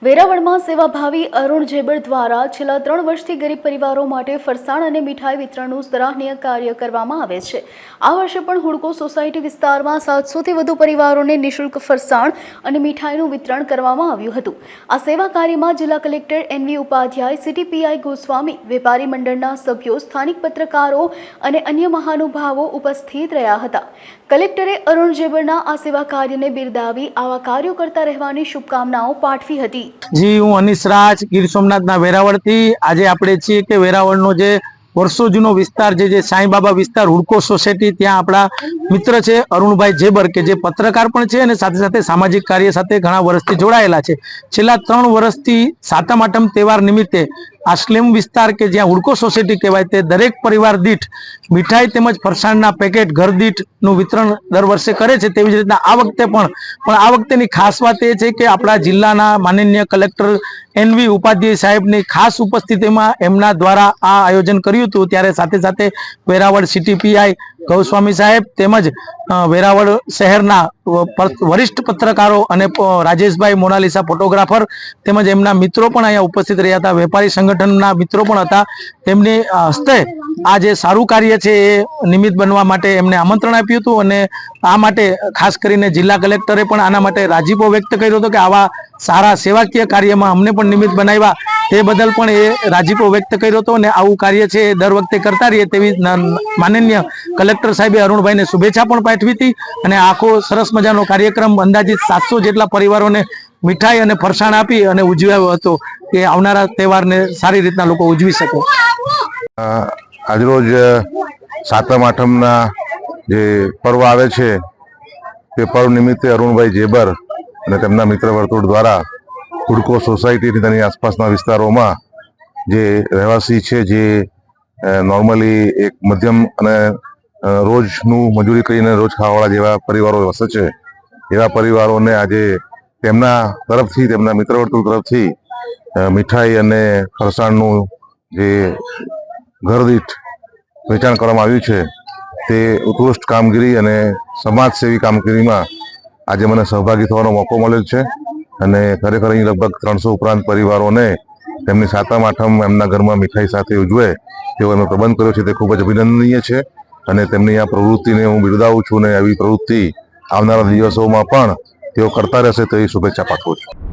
વેરાવળમાં સેવાભાવી અરુણ જેબર દ્વારા છેલ્લા 3 વર્ષથી ગરીબ પરિવારો માટે ફરસાણ અને મીઠાઈ વિતરણનું સરાહનીય કાર્ય કરવામાં આવે છે। આ વર્ષે પણ હુડકો સોસાયટી વિસ્તારમાં 700થી વધુ પરિવારોને નિઃશુલ્ક ફરસાણ અને મીઠાઈનું વિતરણ કરવામાં આવ્યું હતું। આ સેવા કાર્યમાં જિલ્લા collector NV Upadhyay, CTPI Goswami, વેપારી મંડળના સભ્યો, સ્થાનિક પત્રકારો અને અન્ય મહાનુભાવો ઉપસ્થિત રહ્યા હતા। કલેક્ટરે અરુણ જેબરના આ સેવા કાર્યને બિરદાવી આવા કાર્યો કરતા રહેવાની શુભકામનાઓ પાઠવી હતી। जी हूँ अनीश राज गीर सोमनाथ वेरावल थी। आज आपणे छीए के वेरावल जे वर्षो जूनो विस्तार जे साई बाबा विस्तार हुडको सोसायटी त्यां आपणा मित्र छे अरुणभाई जेबर के जे पत्रकार पण छे अने साथे साथे सामाजिक कार्य साथे घणा वर्षथी जोडायेला छे। छेल्ला 3 वर्षथी सातम आठम तहेवार निमित्ते आ स्लीम विस्तार के ज्यां हुडको सोसायटी कहेवाय ते दरेक परिवार दीठ मीठाई तेमज फरसाणना पेकेट घर दीठ નું વિતરણ દર વર્ષે કરે છે। તેવી જ રીતના આ વખતે પણ આ વખતેની ખાસ વાત એ છે કે આપણા જિલ્લાના માનનીય કલેક્ટર એનવી ઉપાધ્યાય સાહેબની ખાસ ઉપસ્થિતિમાં એમના દ્વારા આ આયોજન કર્યું હતું। ત્યારે સાથે સાથે વેરાવળ સીટીપીઆઈ ગૌસ્વામી સાહેબ તેમજ વેરાવળ શહેરના વરિષ્ઠ પત્રકારો અને રાજેશભાઈ મોનાલિસા ફોટોગ્રાફર તેમજ એમના મિત્રો પણ અહીંયા ઉપસ્થિત રહ્યા હતા। વેપારી સંગઠનના મિત્રો પણ હતા। તેમની હસ્તે આ જે સારું કાર્ય છે એ નિમિત્ત બનવા માટે એમને આમંત્રણ આપ્યું હતું અને આ માટે ખાસ કરીને જિલ્લા કલેક્ટરે પણ આના માટે રાજીપો વ્યક્ત કર્યો હતો કે આવા સારા સેવાકીય કાર્યમાં અમને પણ નિમિત્ત બનાવ્યા તે બદલ પણ એ રાજીપો વ્યક્ત કર્યો હતો અને આવું કાર્ય છે એ દર વખતે કરતા રહીએ તેવી માનનીય કલેક્ટર સાહેબે અરુણભાઈને શુભેચ્છા પણ પાઠવી હતી। અને આખો સરસ મજાનો કાર્યક્રમ અંદાજિત 700 જેટલા પરિવારોને મીઠાઈ અને ફરસાણ આપી અને ઉજવ્યો હતો કે આવનારા તહેવારને સારી રીતના લોકો ઉજવી શકે। આજરોજ સાતમ આઠમના જે પર્વ આવે છે તે પર્વ નિમિત્તે અરુણભાઈ જેબર અને તેમના મિત્ર વર્તુળ દ્વારા હુડકો સોસાયટી અને તેની આસપાસના વિસ્તારોમાં જે રહેવાસી છે જે નોર્મલી એક મધ્યમ અને રોજનું મજૂરી કરીને રોજ ખાવાવાળા જેવા પરિવારો વસે છે એવા પરિવારોને આજે તેમના તરફથી તેમના મિત્ર વર્તુળ તરફથી મીઠાઈ અને ફરસાણનું જે ઘર દીઠ વેચાણ કરવામાં આવ્યું છે તે ઉત્કૃષ્ટ કામગીરી અને સમાજસેવી કામગીરીમાં આજે મને સહભાગી થવાનો મોકો મળેલ છે અને ખરેખર અહીં લગભગ 300 ઉપરાંત પરિવારોને તેમની સાતમ આઠમ એમના ઘરમાં મીઠાઈ સાથે ઉજવે તેવો એમનો પ્રબંધ કર્યો છે તે ખૂબ જ અભિનંદનીય છે અને તેમની આ પ્રવૃત્તિને હું બિરદાવું છું અને આવી પ્રવૃત્તિ આવનારા દિવસોમાં પણ તેઓ કરતા રહેશે તેવી શુભેચ્છા પાઠવું છું।